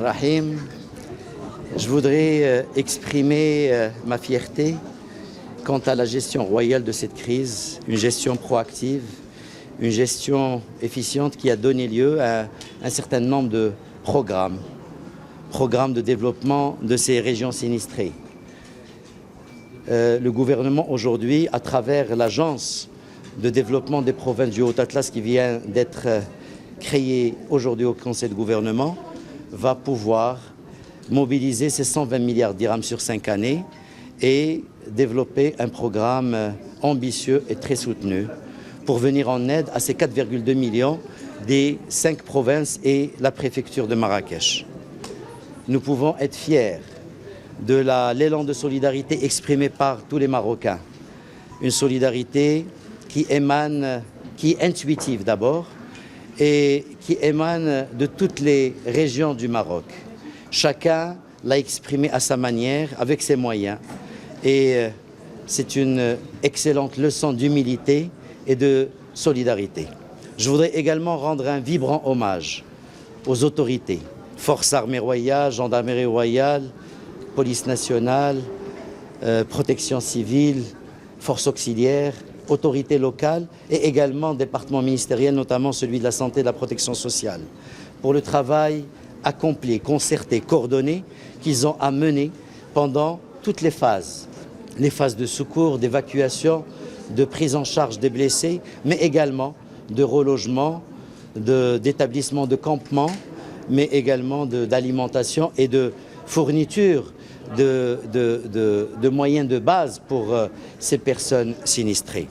Rahim. Je voudrais exprimer ma fierté quant à la gestion royale de cette crise, une gestion proactive, une gestion efficiente qui a donné lieu à un certain nombre de programmes de développement de ces régions sinistrées. Le gouvernement aujourd'hui, à travers l'agence de développement des provinces du Haut-Atlas qui vient d'être créée aujourd'hui au Conseil de gouvernement, va pouvoir mobiliser ces 120 milliards de dirhams sur 5 années et développer un programme ambitieux et très soutenu pour venir en aide à ces 4,2 millions des 5 provinces et la préfecture de Marrakech. Nous pouvons être fiers de l'élan de solidarité exprimé par tous les Marocains. Une solidarité qui émane, qui est intuitive d'abord, et qui émane de toutes les régions du Maroc. Chacun l'a exprimé à sa manière, avec ses moyens. Et c'est une excellente leçon d'humilité et de solidarité. Je voudrais également rendre un vibrant hommage aux autorités, Forces armées royales, Gendarmerie royale, Police nationale, Protection civile, Forces auxiliaires, autorités locales et également départements ministériels, notamment celui de la santé et de la protection sociale, pour le travail accompli, concerté, coordonné qu'ils ont à mener pendant toutes les phases de secours, d'évacuation, de prise en charge des blessés, mais également de relogement, d'établissement de campement, mais également d'alimentation et de fourniture de moyens de base pour ces personnes sinistrées.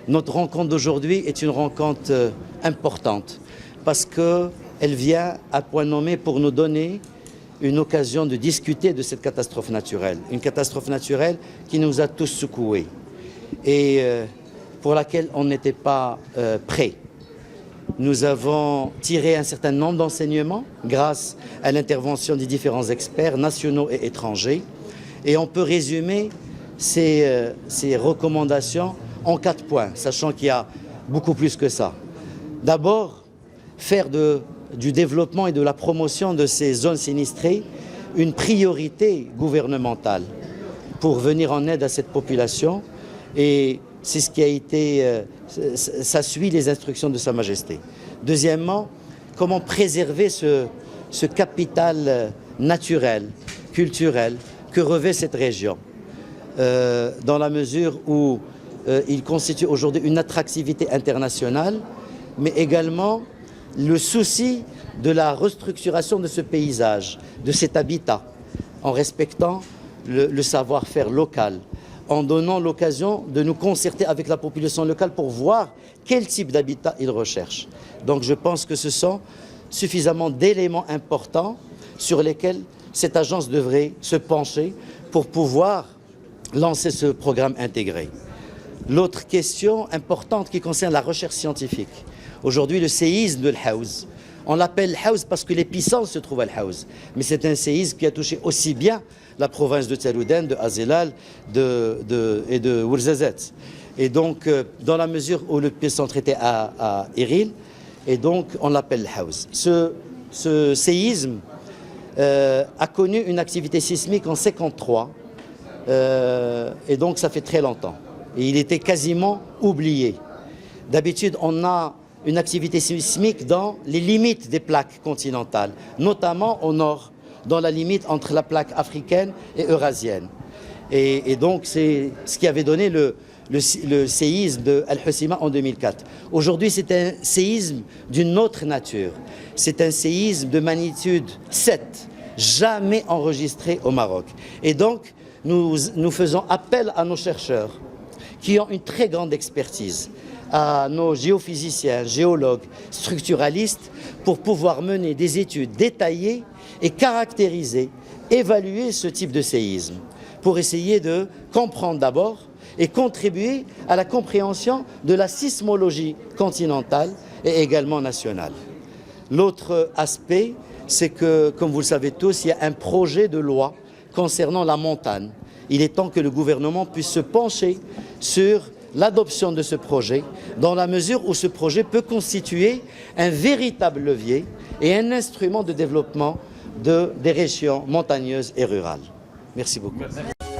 Notre rencontre d'aujourd'hui est une rencontre importante parce qu'elle vient à point nommé pour nous donner une occasion de discuter de cette catastrophe naturelle. Une catastrophe naturelle qui nous a tous secoués et pour laquelle on n'était pas prêts. Nous avons tiré un certain nombre d'enseignements grâce à l'intervention des différents experts nationaux et étrangers. Et on peut résumer ces recommandations en 4 points, sachant qu'il y a beaucoup plus que ça. D'abord, faire du développement et de la promotion de ces zones sinistrées une priorité gouvernementale pour venir en aide à cette population. Et c'est ce qui a été, ça suit les instructions de Sa Majesté. Deuxièmement, comment préserver ce capital naturel, culturel que revêt cette région, dans la mesure où il constitue aujourd'hui une attractivité internationale, mais également le souci de la restructuration de ce paysage, de cet habitat, en respectant le savoir-faire local, en donnant l'occasion de nous concerter avec la population locale pour voir quel type d'habitat ils recherchent. Donc je pense que ce sont suffisamment d'éléments importants sur lesquels cette agence devrait se pencher pour pouvoir lancer ce programme intégré. L'autre question importante qui concerne la recherche scientifique. Aujourd'hui, le séisme de l'Haouz, on l'appelle l'Haouz parce que l'épicentre se trouve à l'Haouz, mais c'est un séisme qui a touché aussi bien la province de Talouden, de Azelal et de Ouarzazate. Et donc, dans la mesure où l'épicentre était à Eril, et donc on l'appelle l'Haouz. Ce séisme a connu une activité sismique en 1953, et donc ça fait très longtemps. Et il était quasiment oublié. D'habitude, on a une activité sismique dans les limites des plaques continentales, notamment au nord, dans la limite entre la plaque africaine et eurasienne. Et donc, c'est ce qui avait donné le séisme de Al-Hoceima en 2004. Aujourd'hui, c'est un séisme d'une autre nature. C'est un séisme de magnitude 7, jamais enregistré au Maroc. Et donc, nous faisons appel à nos chercheurs qui ont une très grande expertise, à nos géophysiciens, géologues, structuralistes, pour pouvoir mener des études détaillées et caractériser, évaluer ce type de séisme, pour essayer de comprendre d'abord et contribuer à la compréhension de la sismologie continentale et également nationale. L'autre aspect, c'est que, comme vous le savez tous, il y a un projet de loi concernant la montagne. Il est temps que le gouvernement puisse se pencher sur l'adoption de ce projet, dans la mesure où ce projet peut constituer un véritable levier et un instrument de développement des régions montagneuses et rurales. Merci beaucoup. Merci.